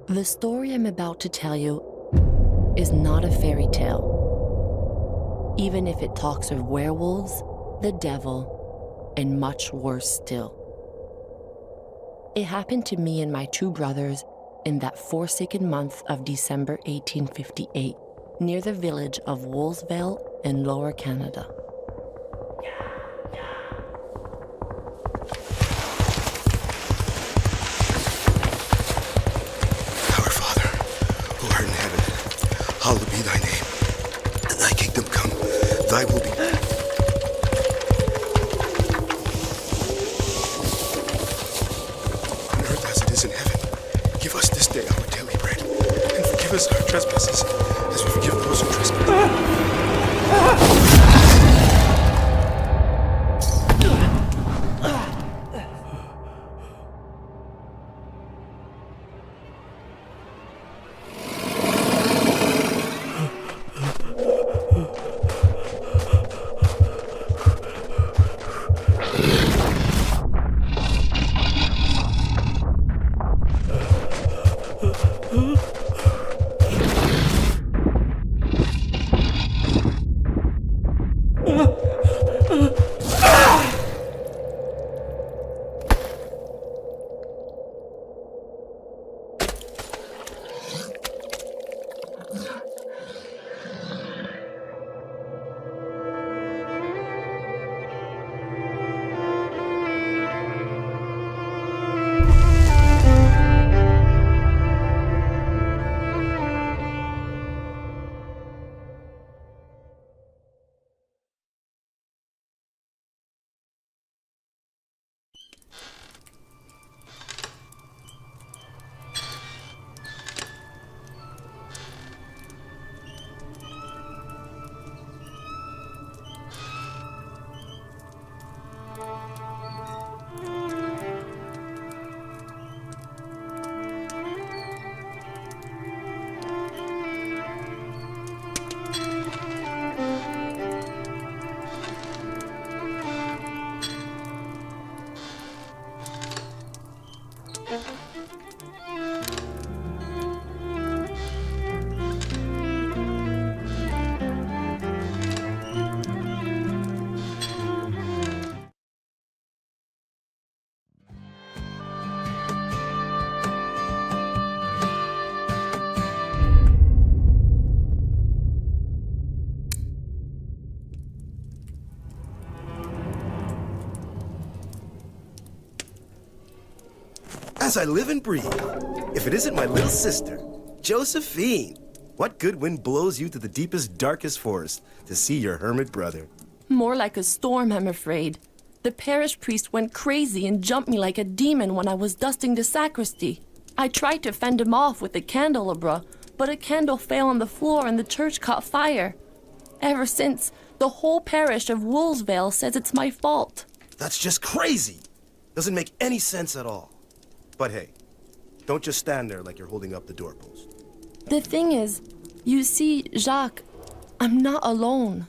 The story I'm about to tell you is not a fairy tale, even if it talks of werewolves, the devil, and much worse still. It happened to me and my two brothers in that forsaken month of December 1858, near the village of Wolfsville in Lower Canada. Hallowed be thy name. Thy kingdom come, thy will be. On earth as it is in heaven. Give us this day our daily bread, and forgive us our trespasses, as we forgive those who trespass. As I live and breathe, if it isn't my little sister, Josephine. What good wind blows you to the deepest, darkest forest to see your hermit brother? More like a storm, I'm afraid. The parish priest went crazy and jumped me like a demon when I was dusting the sacristy. I tried to fend him off with the candelabra, but a candle fell on the floor and the church caught fire. Ever since, the whole parish of Wolfsville says it's my fault. That's just crazy! Doesn't make any sense at all. But hey, don't just stand there like you're holding up the doorpost. The thing is, you see, Jacques, I'm not alone.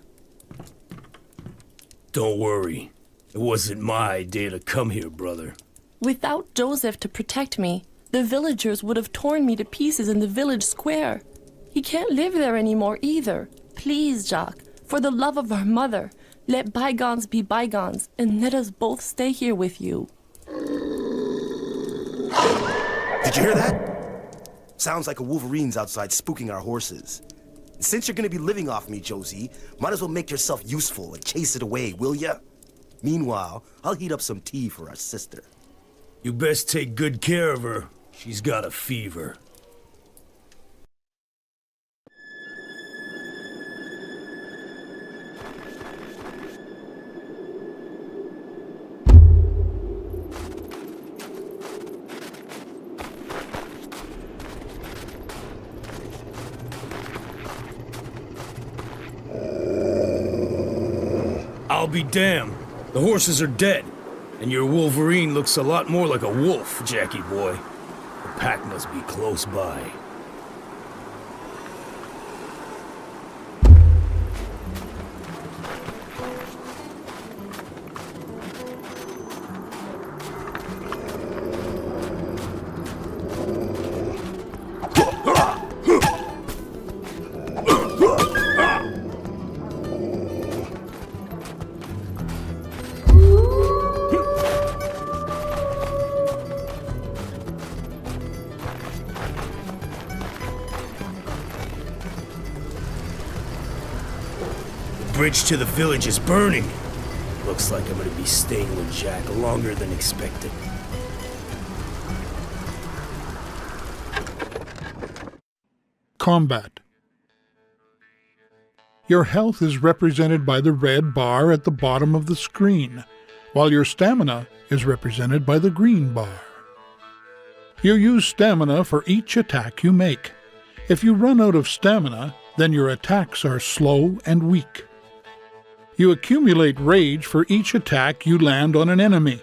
Don't worry. It wasn't my idea to come here, brother. Without Joseph to protect me, the villagers would have torn me to pieces in the village square. He can't live there anymore either. Please, Jacques, for the love of our mother, let bygones be bygones and let us both stay here with you. Did you hear that? Sounds like a Wolverine's outside spooking our horses. And since you're gonna be living off me, Josie, might as well make yourself useful and chase it away, will ya? Meanwhile, I'll heat up some tea for our sister. You best take good care of her. She's got a fever. I'll be damned. The horses are dead, and your Wolverine looks a lot more like a wolf, Jackie boy. The pack must be close by. Bridge to the village is burning. Looks like I'm gonna be staying with Jack longer than expected. Combat. Your health is represented by the red bar at the bottom of the screen, while your stamina is represented by the green bar. You use stamina for each attack you make. If you run out of stamina, then your attacks are slow and weak. You accumulate rage for each attack you land on an enemy.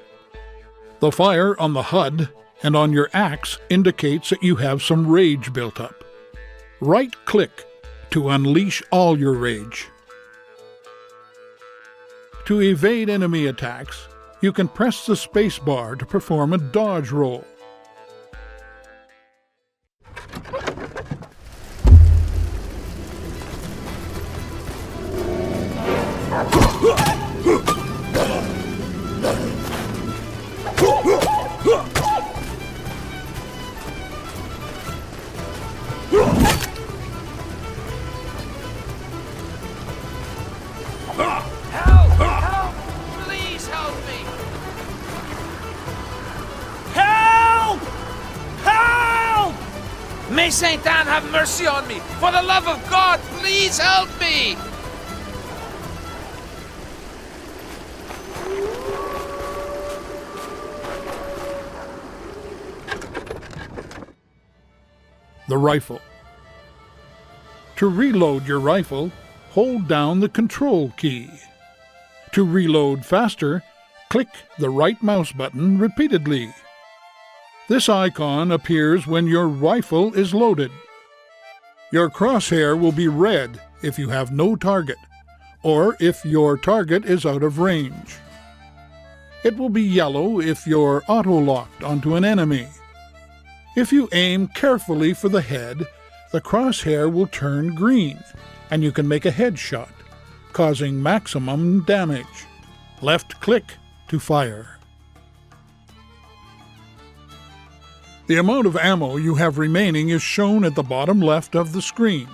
The fire on the HUD and on your axe indicates that you have some rage built up. Right-click to unleash all your rage. To evade enemy attacks, you can press the space bar to perform a dodge roll. May Saint Anne have mercy on me! For the love of God, please help me! The rifle. To reload your rifle, hold down the Control key. To reload faster, click the right mouse button repeatedly. This icon appears when your rifle is loaded. Your crosshair will be red if you have no target, or if your target is out of range. It will be yellow if you're auto-locked onto an enemy. If you aim carefully for the head, the crosshair will turn green, and you can make a headshot, causing maximum damage. Left-click to fire. The amount of ammo you have remaining is shown at the bottom left of the screen.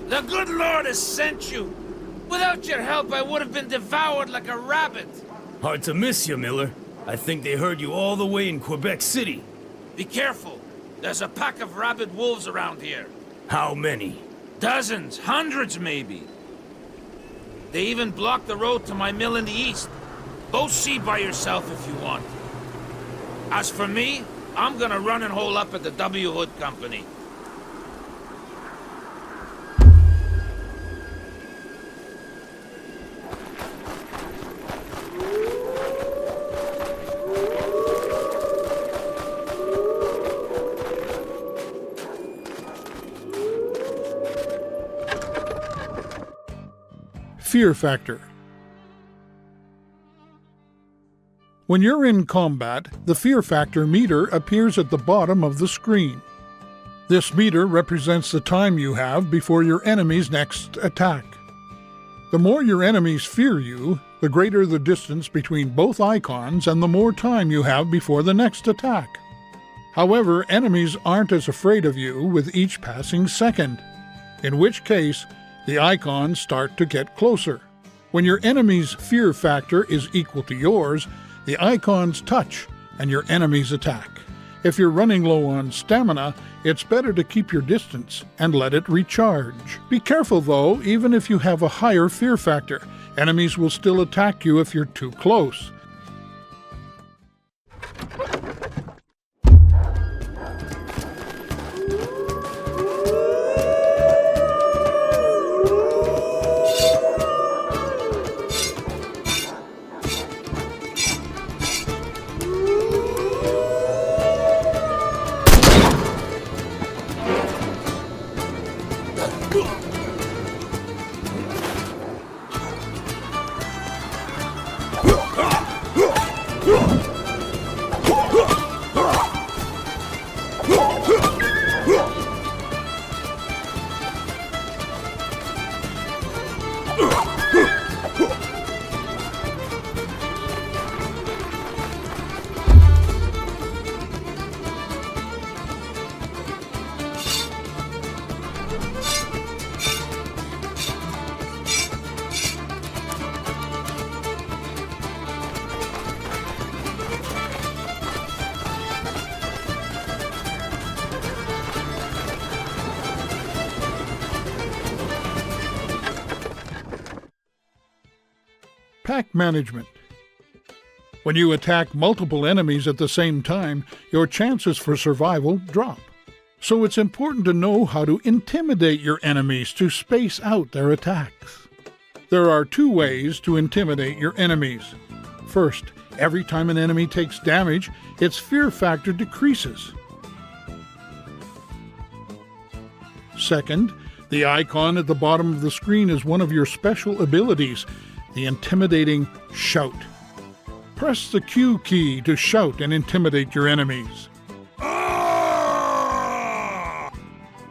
The good Lord has sent you. Without your help, I would have been devoured like a rabbit. Hard to miss you, Miller. I think they heard you all the way in Quebec City. Be careful. There's a pack of rabid wolves around here. How many? Dozens, hundreds maybe. They even blocked the road to my mill in the east. Go see by yourself if you want. As for me, I'm gonna run and hole up at the W. Hood Company. Fear factor. When you're in combat, the fear factor meter appears at the bottom of the screen. This meter represents the time you have before your enemy's next attack. The more your enemies fear you, the greater the distance between both icons and the more time you have before the next attack. However, enemies aren't as afraid of you with each passing second, in which case the icons start to get closer. When your enemy's fear factor is equal to yours, the icons touch and your enemies attack. If you're running low on stamina, it's better to keep your distance and let it recharge. Be careful though, even if you have a higher fear factor, enemies will still attack you if you're too close. Pack management. When you attack multiple enemies at the same time, your chances for survival drop. So it's important to know how to intimidate your enemies to space out their attacks. There are 2 ways to intimidate your enemies. First, every time an enemy takes damage, its fear factor decreases. Second, the icon at the bottom of the screen is one of your special abilities, the intimidating shout. Press the Q key to shout and intimidate your enemies.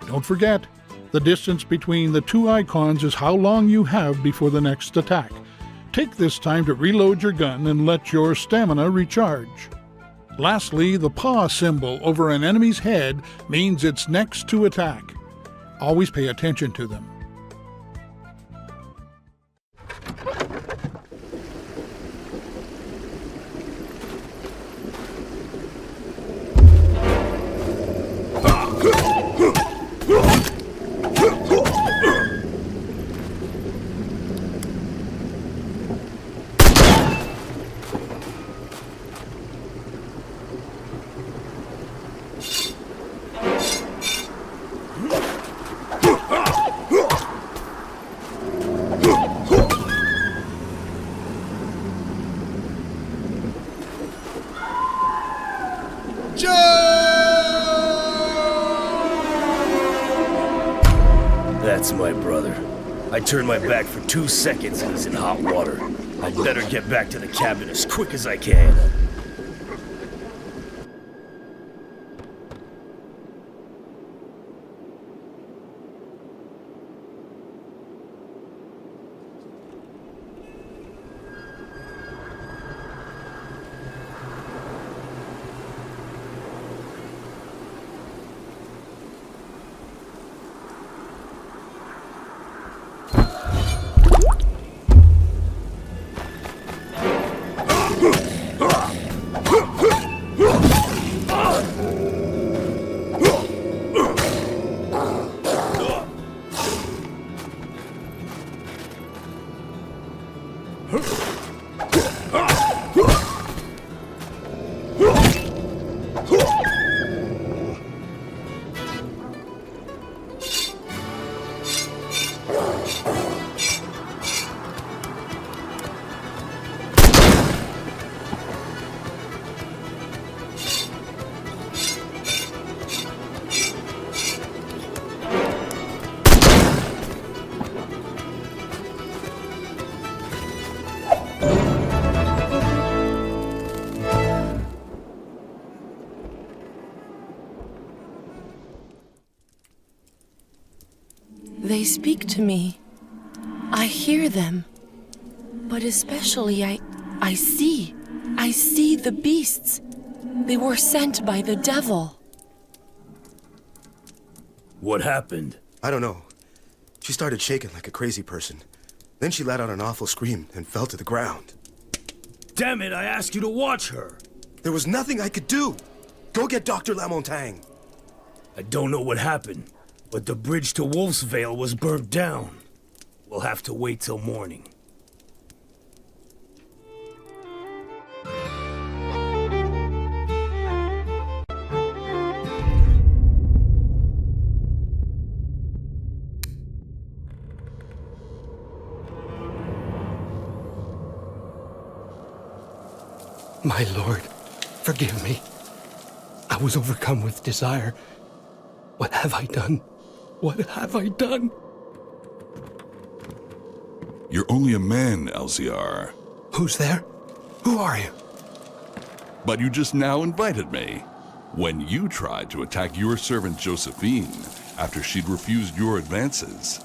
Don't forget, the distance between the 2 icons is how long you have before the next attack. Take this time to reload your gun and let your stamina recharge. Lastly, the paw symbol over an enemy's head means it's next to attack. Always pay attention to them. That's my brother. I turned my back for 2 seconds and he's in hot water. I'd better get back to the cabin as quick as I can. They speak to me. I hear them. But especially I see the beasts. They were sent by the devil. What happened? I don't know. She started shaking like a crazy person. Then she let out an awful scream and fell to the ground. Damn it, I asked you to watch her. There was nothing I could do. Go get Dr. Lamontagne. I don't know what happened, but the bridge to Wolf's Vale was burnt down. We'll have to wait till morning. My lord, forgive me. I was overcome with desire. What have I done? What have I done? You're only a man, LCR. Who's there? Who are you? But you just now invited me. When you tried to attack your servant Josephine after she'd refused your advances,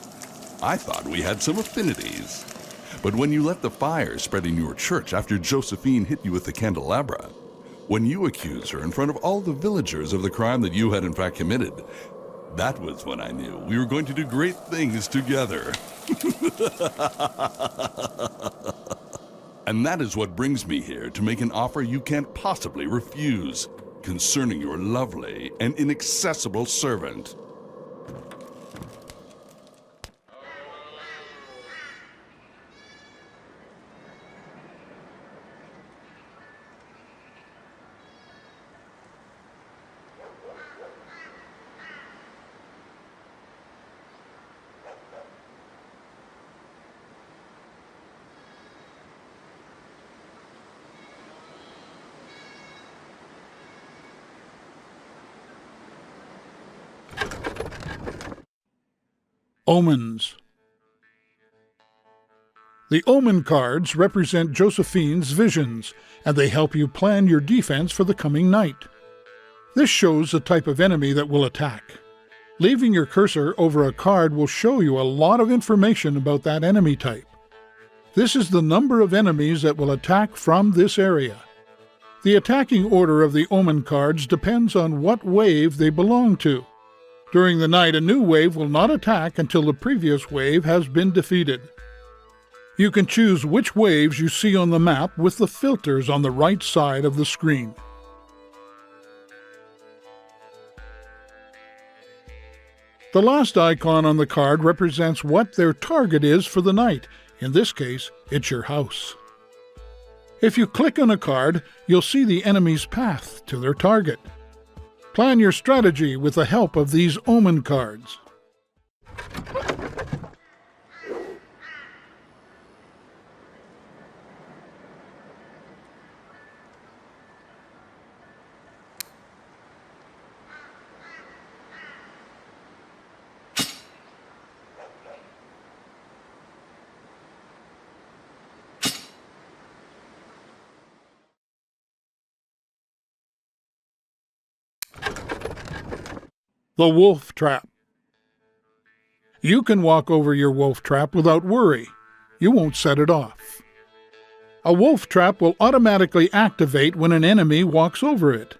I thought we had some affinities. But when you let the fire spread in your church after Josephine hit you with the candelabra, when you accused her in front of all the villagers of the crime that you had in fact committed, that was when I knew we were going to do great things together. And that is what brings me here to make an offer you can't possibly refuse concerning your lovely and inaccessible servant. Omens. The omen cards represent Josephine's visions, and they help you plan your defense for the coming night. This shows the type of enemy that will attack. Leaving your cursor over a card will show you a lot of information about that enemy type. This is the number of enemies that will attack from this area. The attacking order of the omen cards depends on what wave they belong to. During the night, a new wave will not attack until the previous wave has been defeated. You can choose which waves you see on the map with the filters on the right side of the screen. The last icon on the card represents what their target is for the night. In this case, it's your house. If you click on a card, you'll see the enemy's path to their target. Plan your strategy with the help of these omen cards. The wolf trap. You can walk over your wolf trap without worry. You won't set it off. A wolf trap will automatically activate when an enemy walks over it.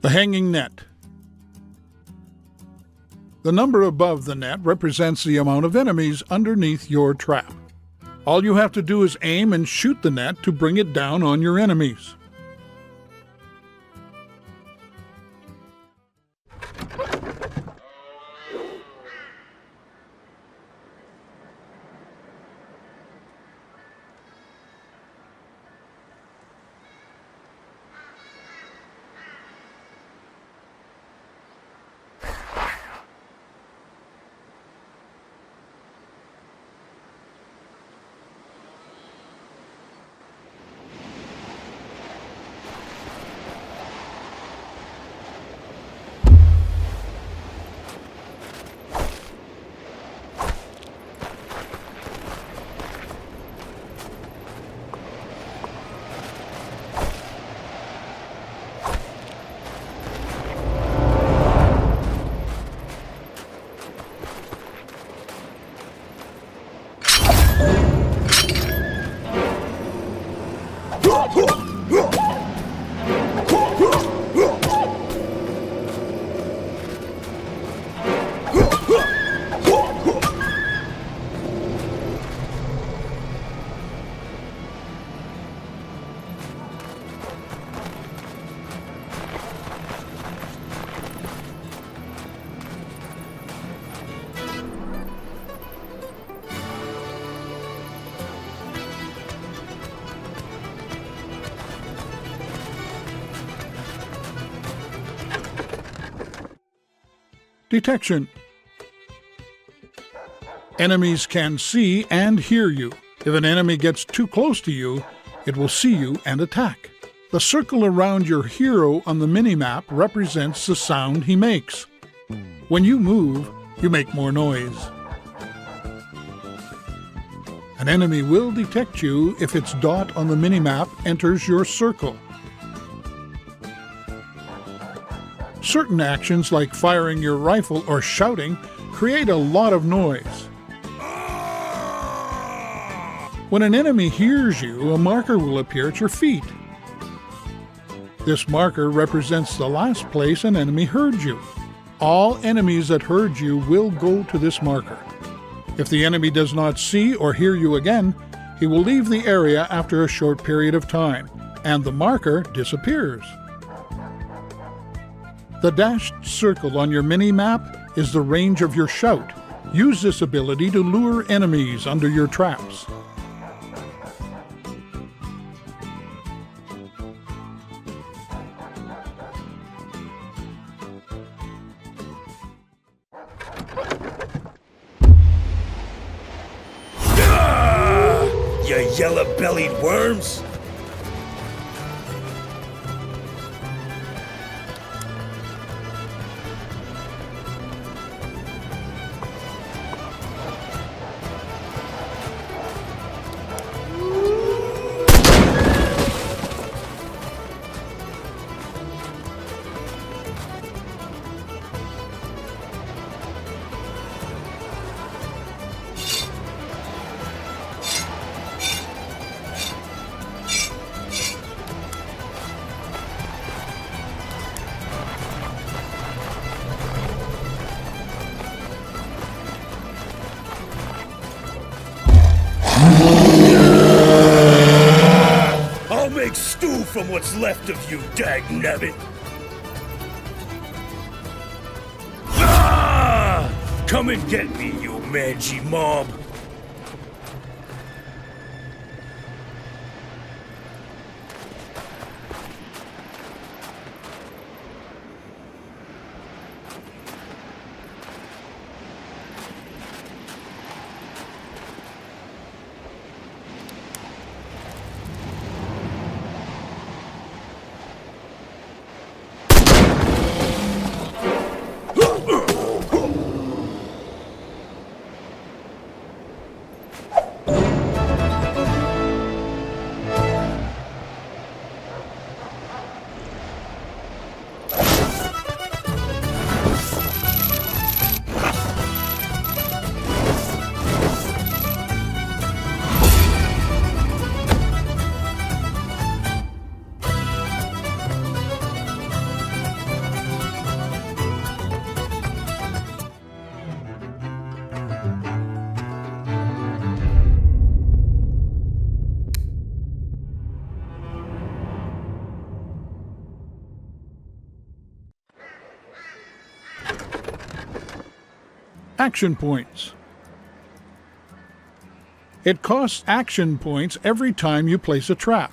The hanging net. The number above the net represents the amount of enemies underneath your trap. All you have to do is aim and shoot the net to bring it down on your enemies. Detection. Enemies can see and hear you. If an enemy gets too close to you, it will see you and attack. The circle around your hero on the minimap represents the sound he makes. When you move, you make more noise. An enemy will detect you if its dot on the minimap enters your circle. Certain actions like firing your rifle or shouting create a lot of noise. When an enemy hears you, a marker will appear at your feet. This marker represents the last place an enemy heard you. All enemies that heard you will go to this marker. If the enemy does not see or hear you again, he will leave the area after a short period of time, and the marker disappears. The dashed circle on your mini-map is the range of your shout. Use this ability to lure enemies under your traps. You yellow-bellied worms! I'll make stew from what's left of you, dagnabbit! Ah! Come and get me, you mangy mob! Action points. It costs action points every time you place a trap.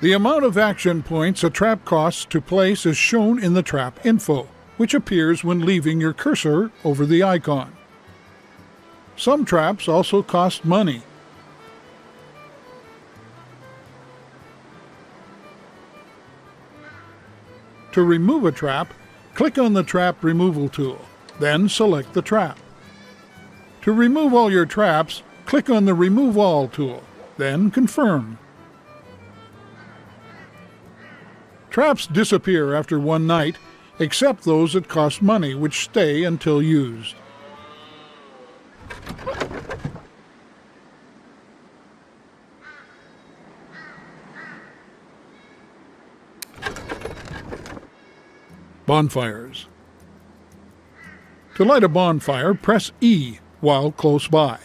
The amount of action points a trap costs to place is shown in the trap info, which appears when leaving your cursor over the icon. Some traps also cost money. To remove a trap, click on the Trap Removal tool, then select the trap. To remove all your traps, click on the Remove All tool, then confirm. Traps disappear after one night, except those that cost money, which stay until used. Bonfires. To light a bonfire, press E while close by.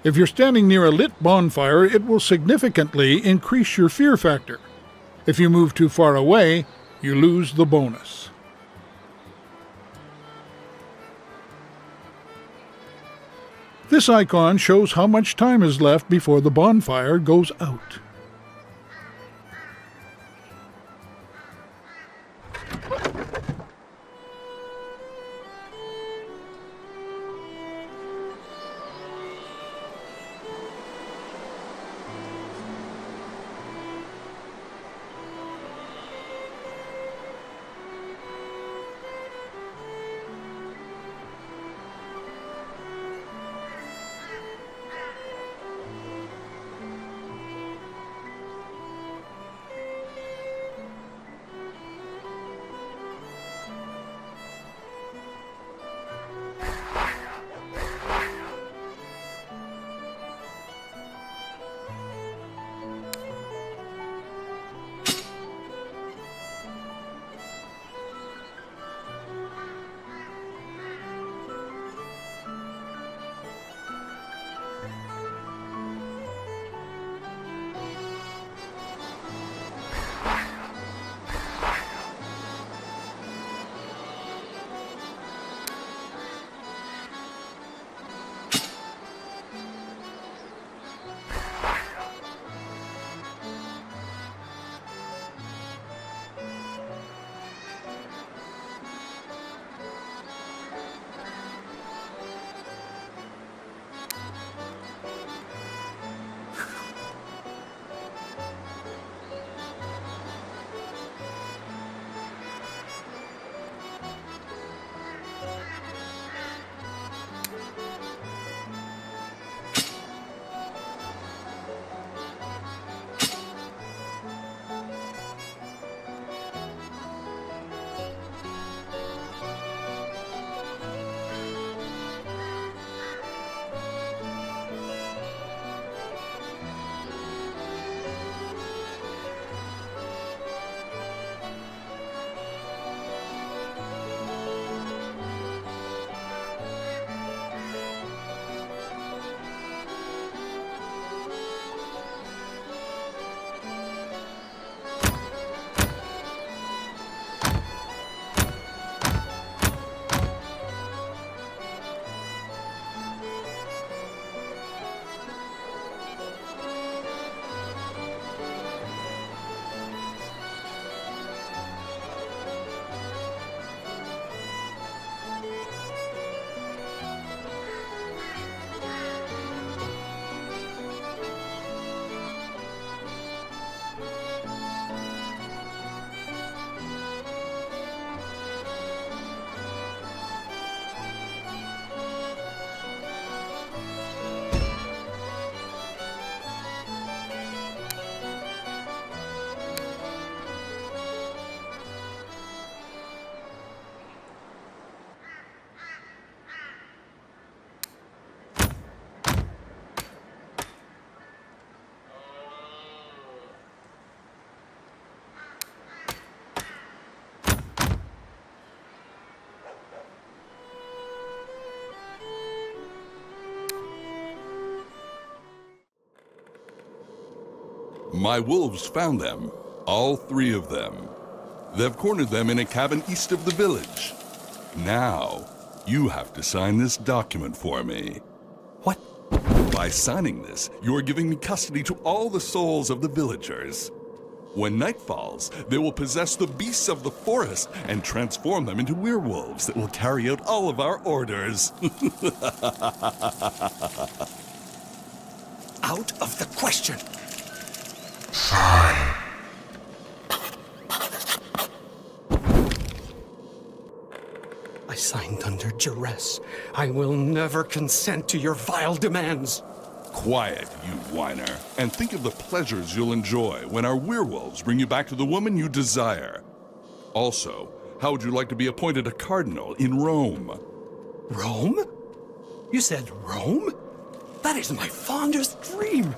If you're standing near a lit bonfire, it will significantly increase your fear factor. If you move too far away, you lose the bonus. This icon shows how much time is left before the bonfire goes out. My wolves found them, all 3 of them. They've cornered them in a cabin east of the village. Now, you have to sign this document for me. What? By signing this, you are giving me custody to all the souls of the villagers. When night falls, they will possess the beasts of the forest and transform them into werewolves that will carry out all of our orders. Out of the question. I signed under duress. I will never consent to your vile demands. Quiet, you whiner, and think of the pleasures you'll enjoy when our werewolves bring you back to the woman you desire. Also, how would you like to be appointed a cardinal in Rome? Rome? You said Rome? That is my fondest dream.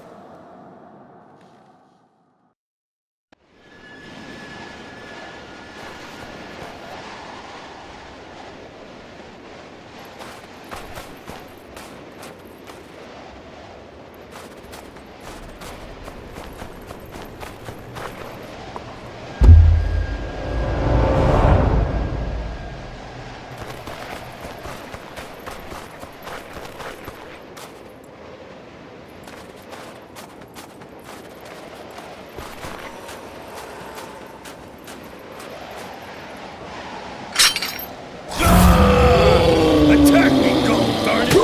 Attack me, God darn it!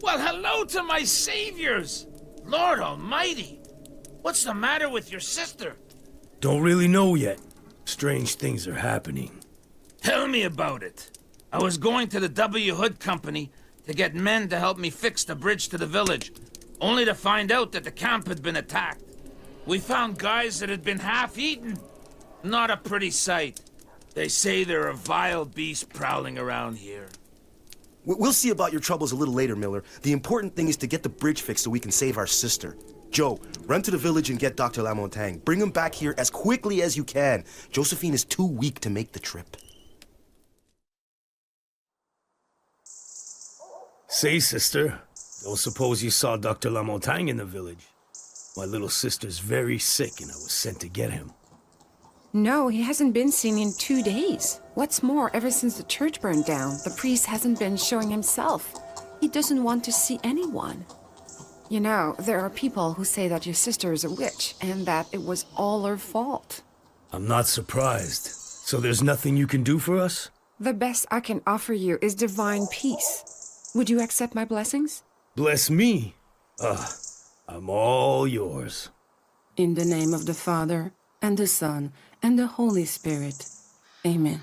Well, hello to my saviors! Lord Almighty! What's the matter with your sister? Don't really know yet. Strange things are happening. Tell me about it. I was going to the W. Hood Company to get men to help me fix the bridge to the village, only to find out that the camp had been attacked. We found guys that had been half-eaten. Not a pretty sight. They say there are vile beasts prowling around here. We'll see about your troubles a little later, Miller. The important thing is to get the bridge fixed so we can save our sister. Joe, run to the village and get Dr. Lamontagne. Bring him back here as quickly as you can. Josephine is too weak to make the trip. Say, sister, don't suppose you saw Dr. Lamontagne in the village? My little sister's very sick and I was sent to get him. No, he hasn't been seen in 2 days. What's more, ever since the church burned down, the priest hasn't been showing himself. He doesn't want to see anyone. You know, there are people who say that your sister is a witch and that it was all her fault. I'm not surprised. So there's nothing you can do for us? The best I can offer you is divine peace. Would you accept my blessings? Bless me. I'm all yours. In the name of the Father, and the Son, and the Holy Spirit. Amen.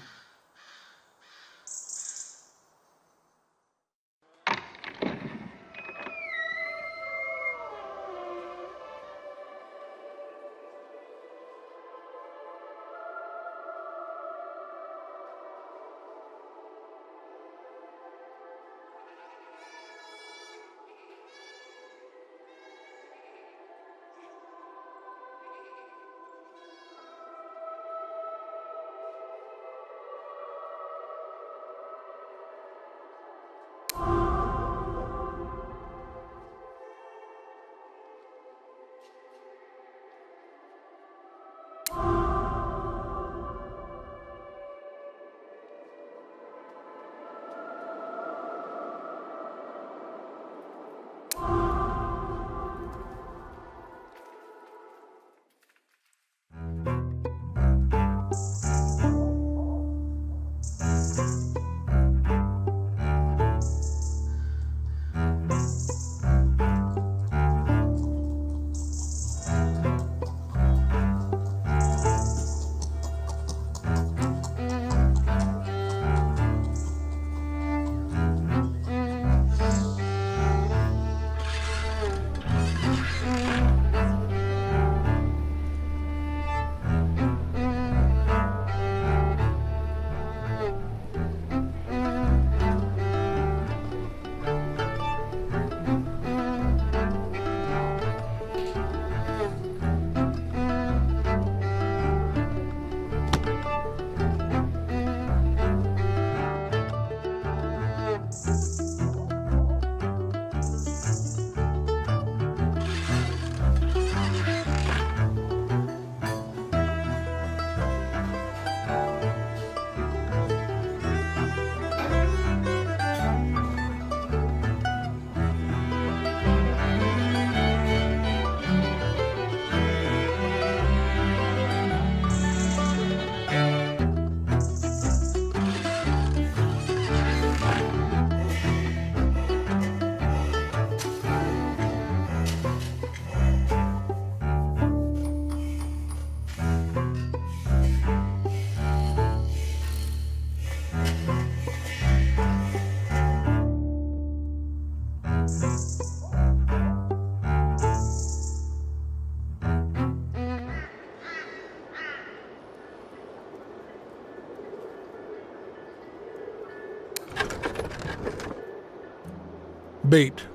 Bait.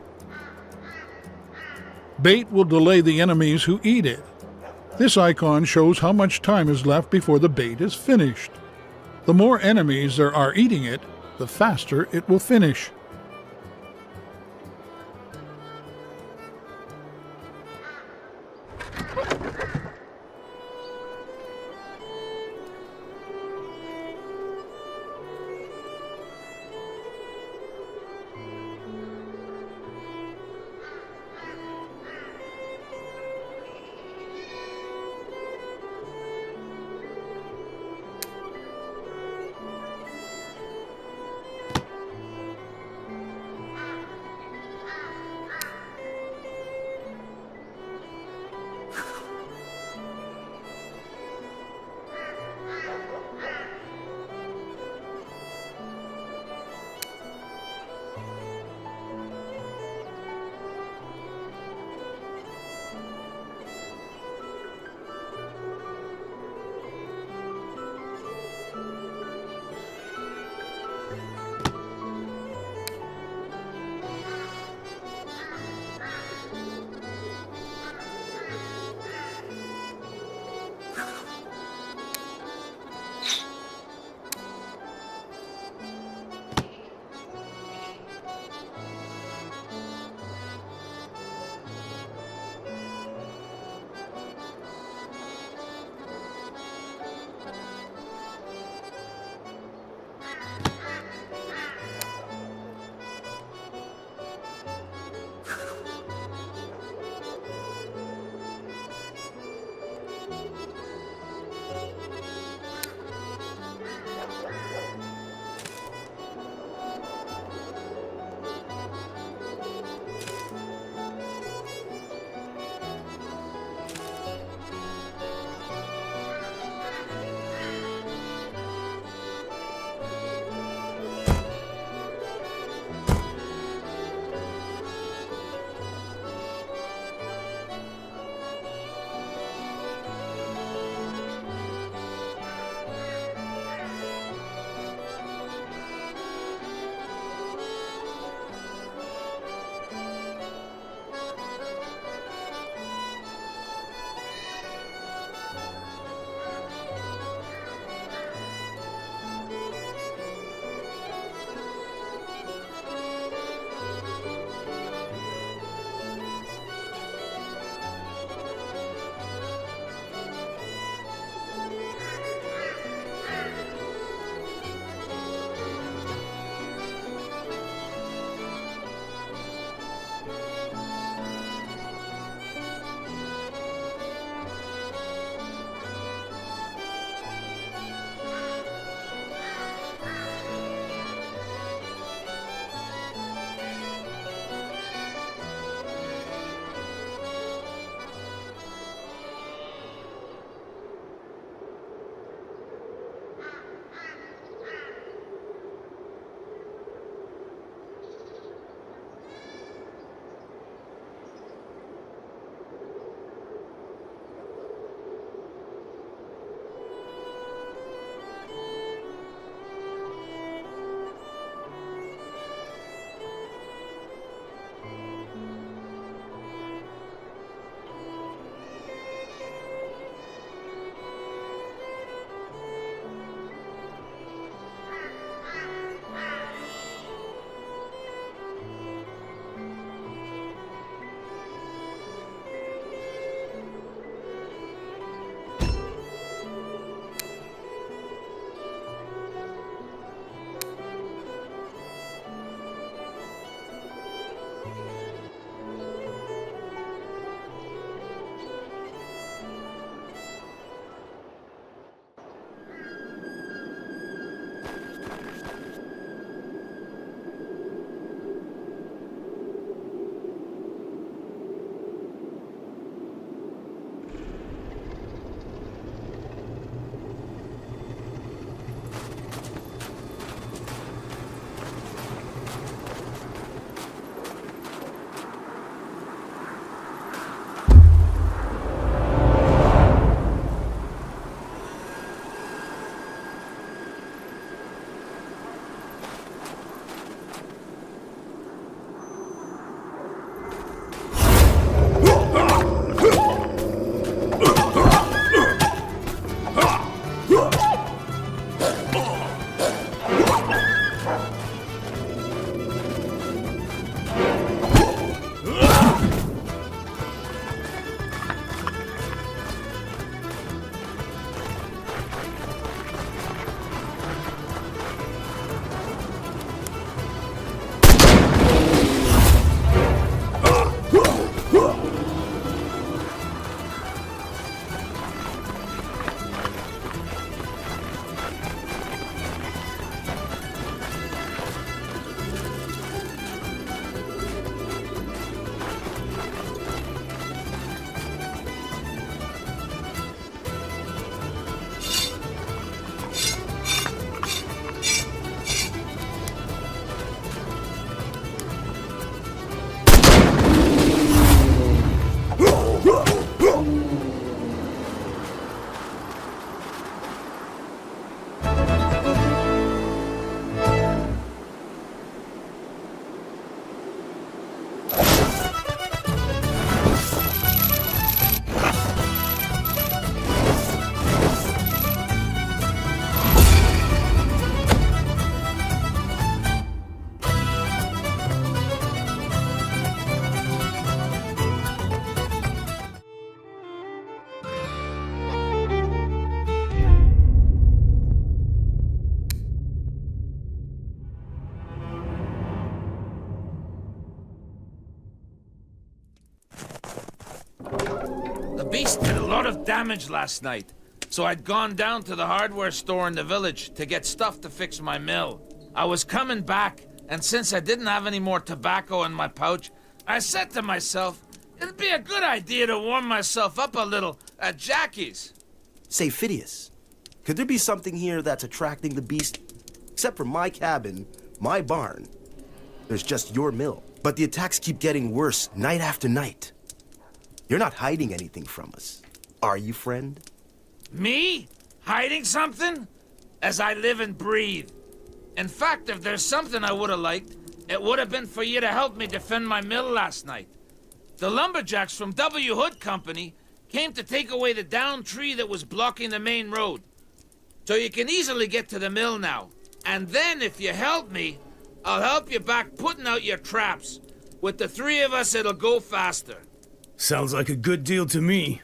Bait will delay the enemies who eat it. This icon shows how much time is left before the bait is finished. The more enemies there are eating it, the faster it will finish. Did a lot of damage last night, so I'd gone down to the hardware store in the village to get stuff to fix my mill. I was coming back, and since I didn't have any more tobacco in my pouch, I said to myself, it'd be a good idea to warm myself up a little at Jackie's. Say, Phidias, could there be something here that's attracting the beast? Except for my cabin, my barn, there's just your mill. But the attacks keep getting worse night after night. You're not hiding anything from us, are you, friend? Me? Hiding something? As I live and breathe. In fact, if there's something I would have liked, it would have been for you to help me defend my mill last night. The lumberjacks from W. Hood Company came to take away the downed tree that was blocking the main road. So you can easily get to the mill now. And then, if you help me, I'll help you back putting out your traps. With the three of us, it'll go faster. Sounds like a good deal to me.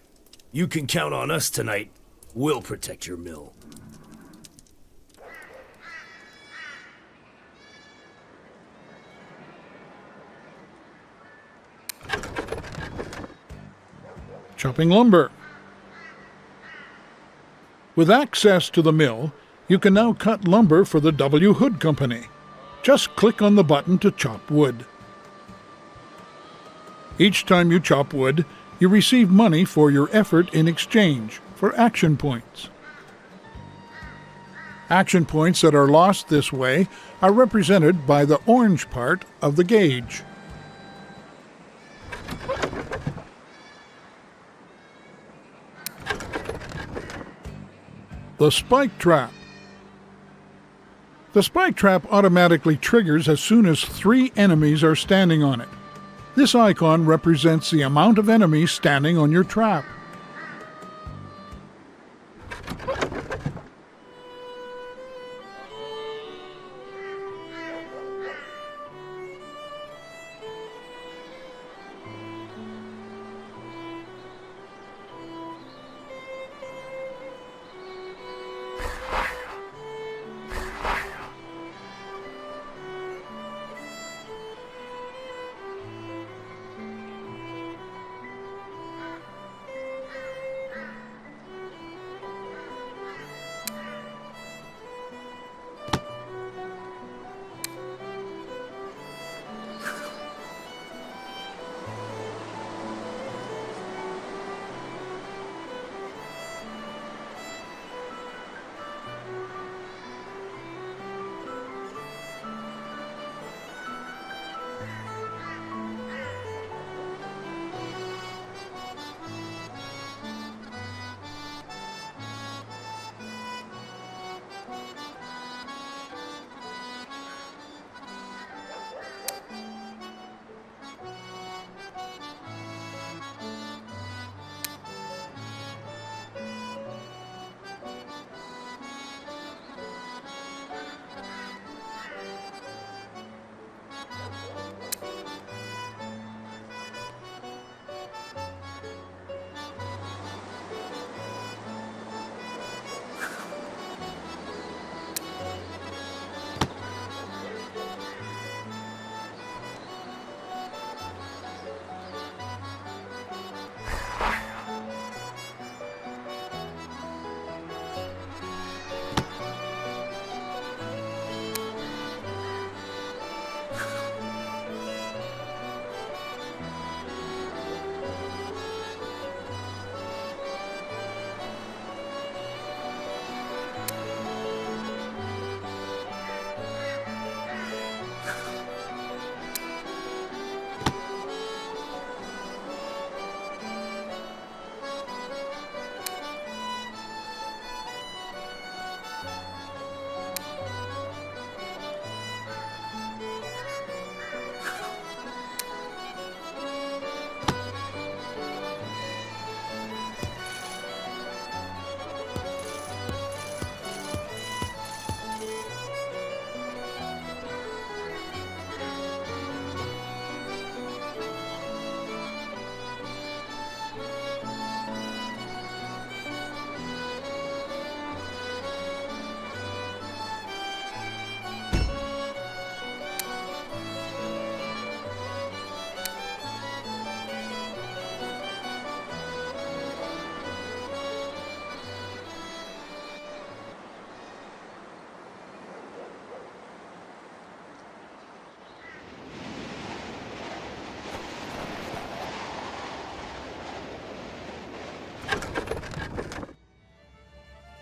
You can count on us tonight. We'll protect your mill. Chopping lumber. With access to the mill, you can now cut lumber for the W. Hood Company. Just click on the button to chop wood. Each time you chop wood, you receive money for your effort in exchange for action points. Action points that are lost this way are represented by the orange part of the gauge. The spike trap. The spike trap automatically triggers as soon as 3 enemies are standing on it. This icon represents the amount of enemies standing on your trap.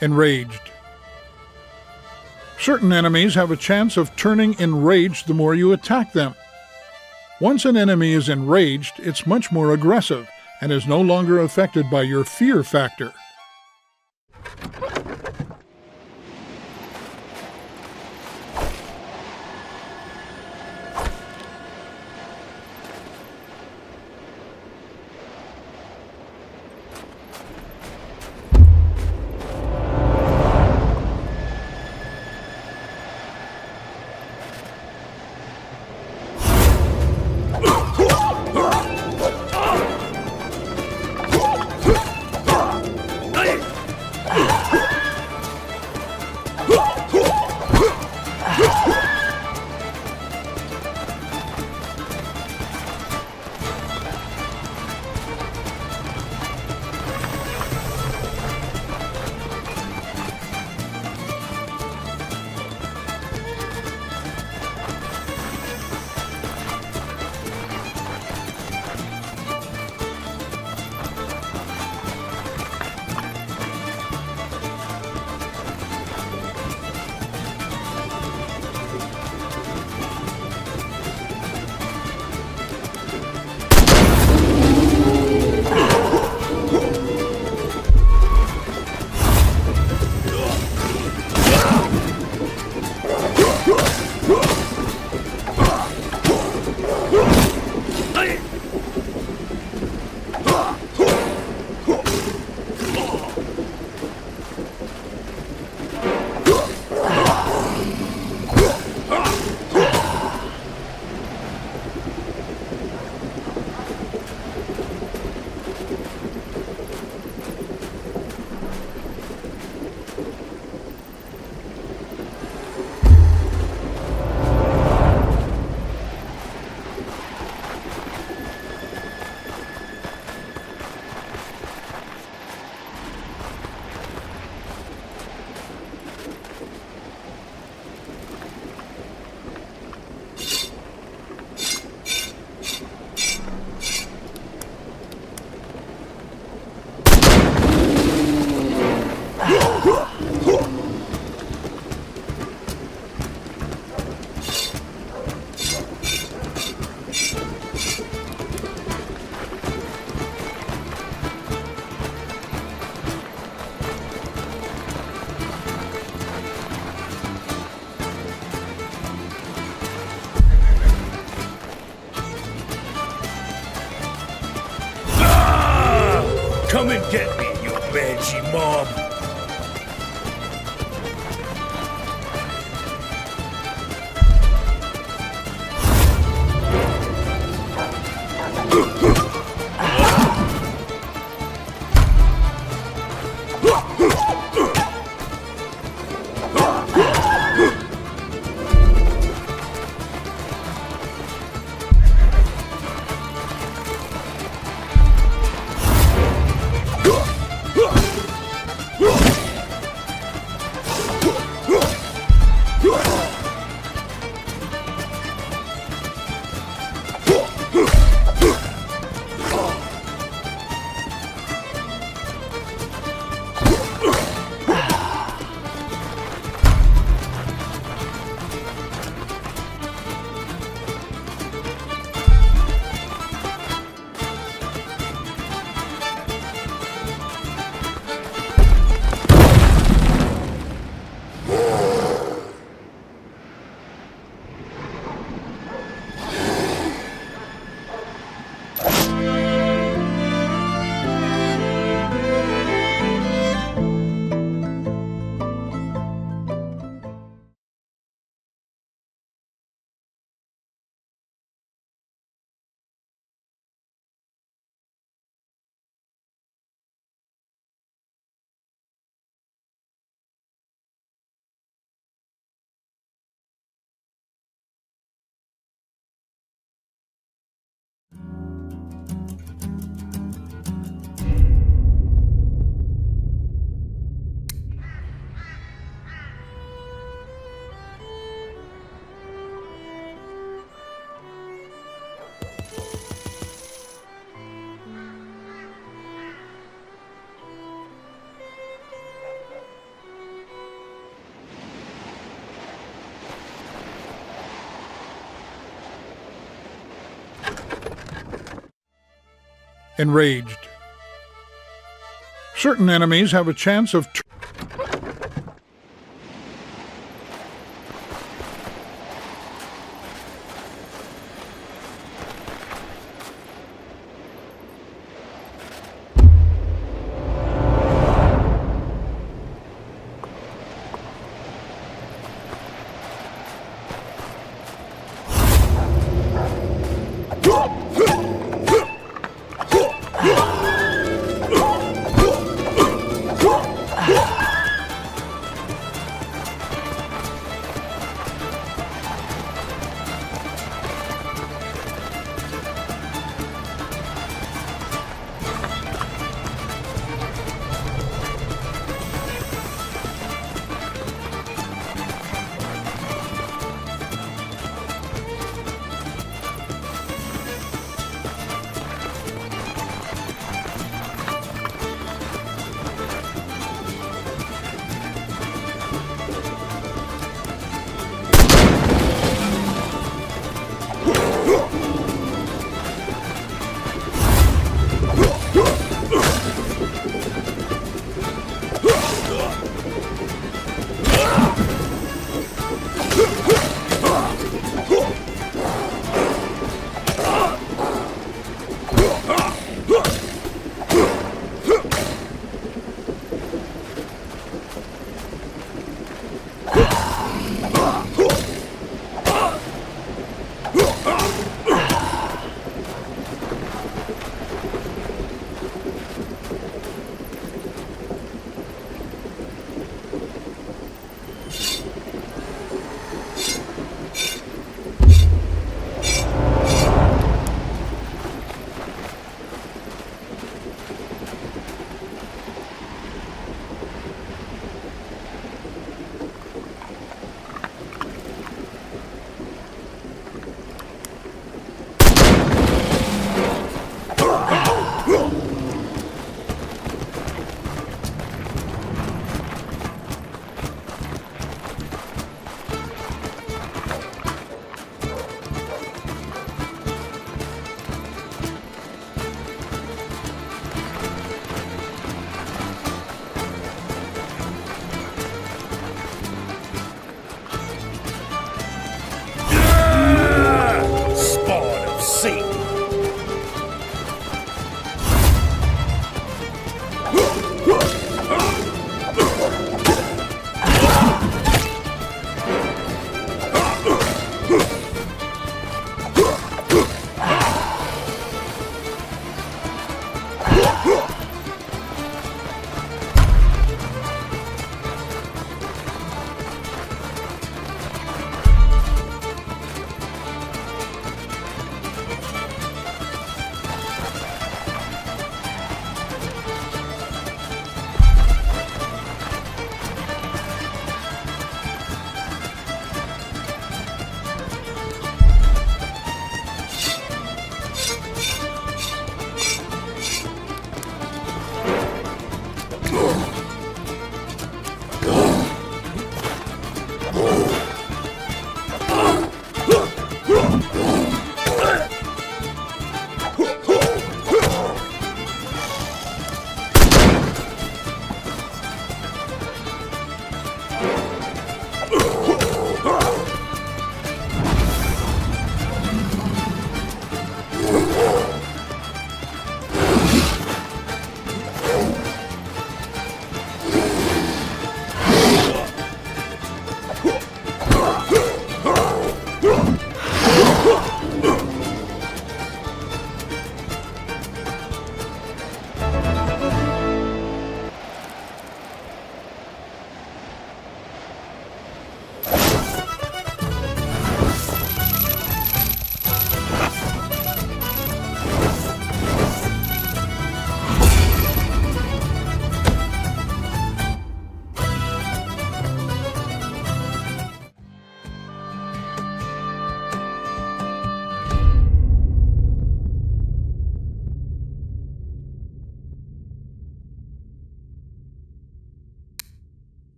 Enraged. Certain enemies have a chance of turning enraged the more you attack them. Once an enemy is enraged, it's much more aggressive and is no longer affected by your fear factor. Come and get me, you banshee mob! enraged. Certain enemies have a chance of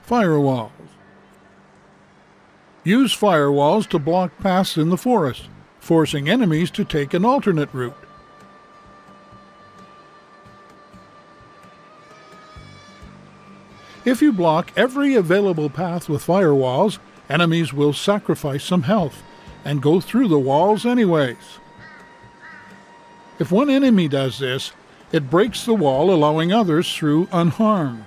Firewalls. Use firewalls to block paths in the forest, forcing enemies to take an alternate route. If you block every available path with firewalls, enemies will sacrifice some health and go through the walls anyways. If one enemy does this, it breaks the wall, allowing others through unharmed.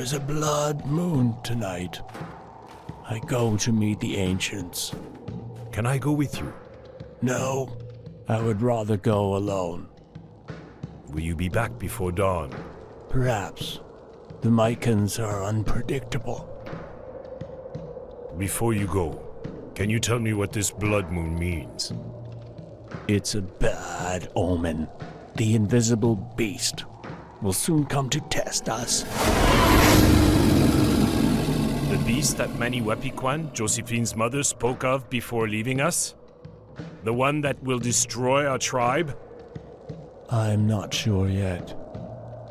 There's a blood moon tonight. I go to meet the ancients. Can I go with you? No, I would rather go alone. Will you be back before dawn? Perhaps. The Mycans are unpredictable. Before you go, can you tell me what this blood moon means? It's a bad omen. The invisible beast will soon come to test us. The beast that Manny Wepiquan, Josephine's mother, spoke of before leaving us? The one that will destroy our tribe? I'm not sure yet.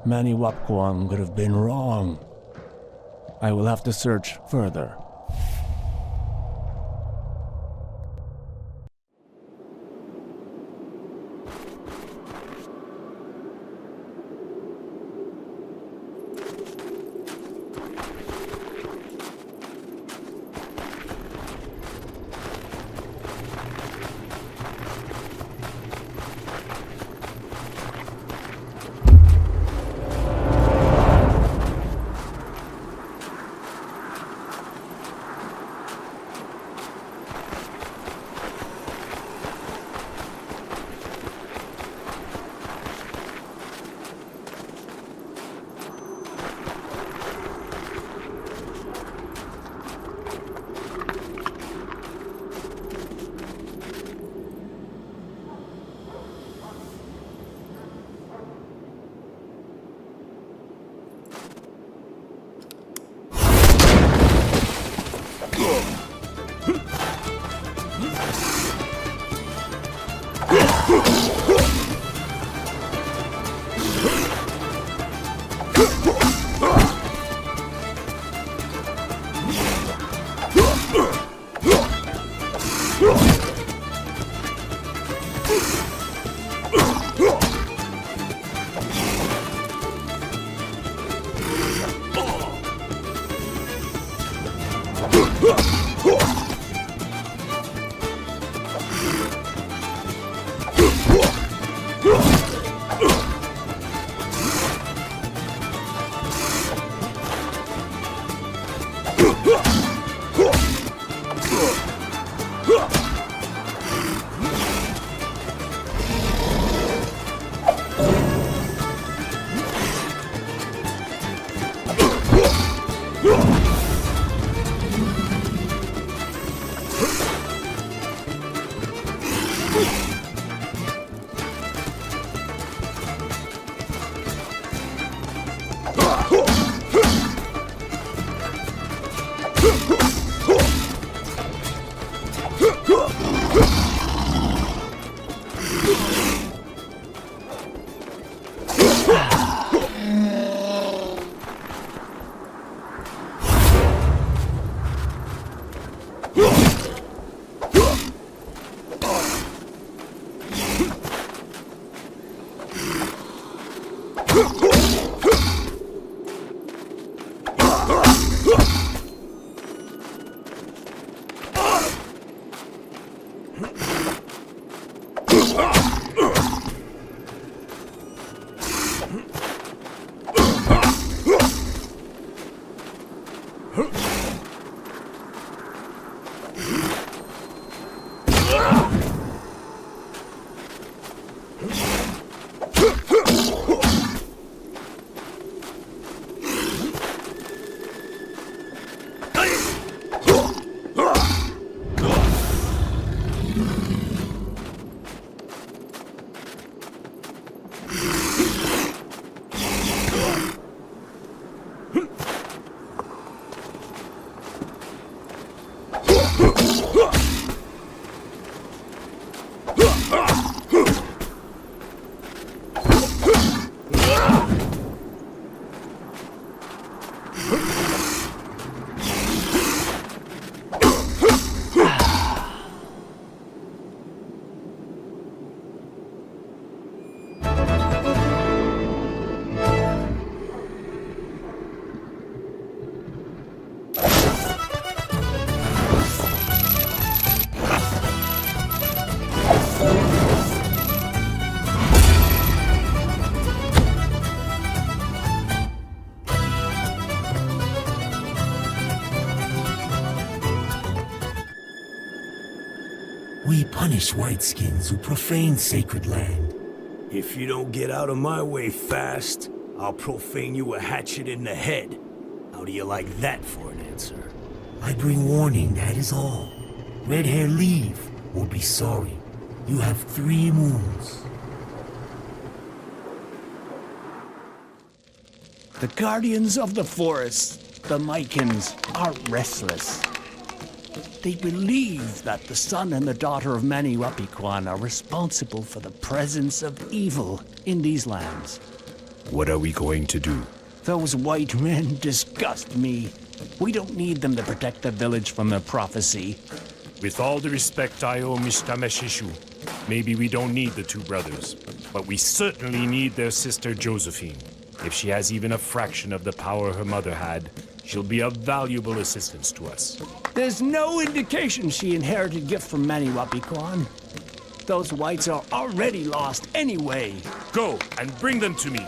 Manny Wapkwang could have been wrong. I will have to search further. We punish whiteskins who profane sacred land. If you don't get out of my way fast, I'll profane you a hatchet in the head. How do you like that for an answer? I bring warning, that is all. Red hair, leave, or be sorry. You have 3 moons. The guardians of the forest, the Mycans, are restless. They believe that the son and the daughter of Maniwapiquan are responsible for the presence of evil in these lands. What are we going to do? Those white men disgust me. We don't need them to protect the village from their prophecy. With all the respect I owe Mishtameshishu, maybe we don't need the 2 brothers, but we certainly need their sister Josephine. If she has even a fraction of the power her mother had, she'll be a valuable assistance to us. There's no indication she inherited gift from Maniwapiquan. Those whites are already lost anyway. Go and bring them to me.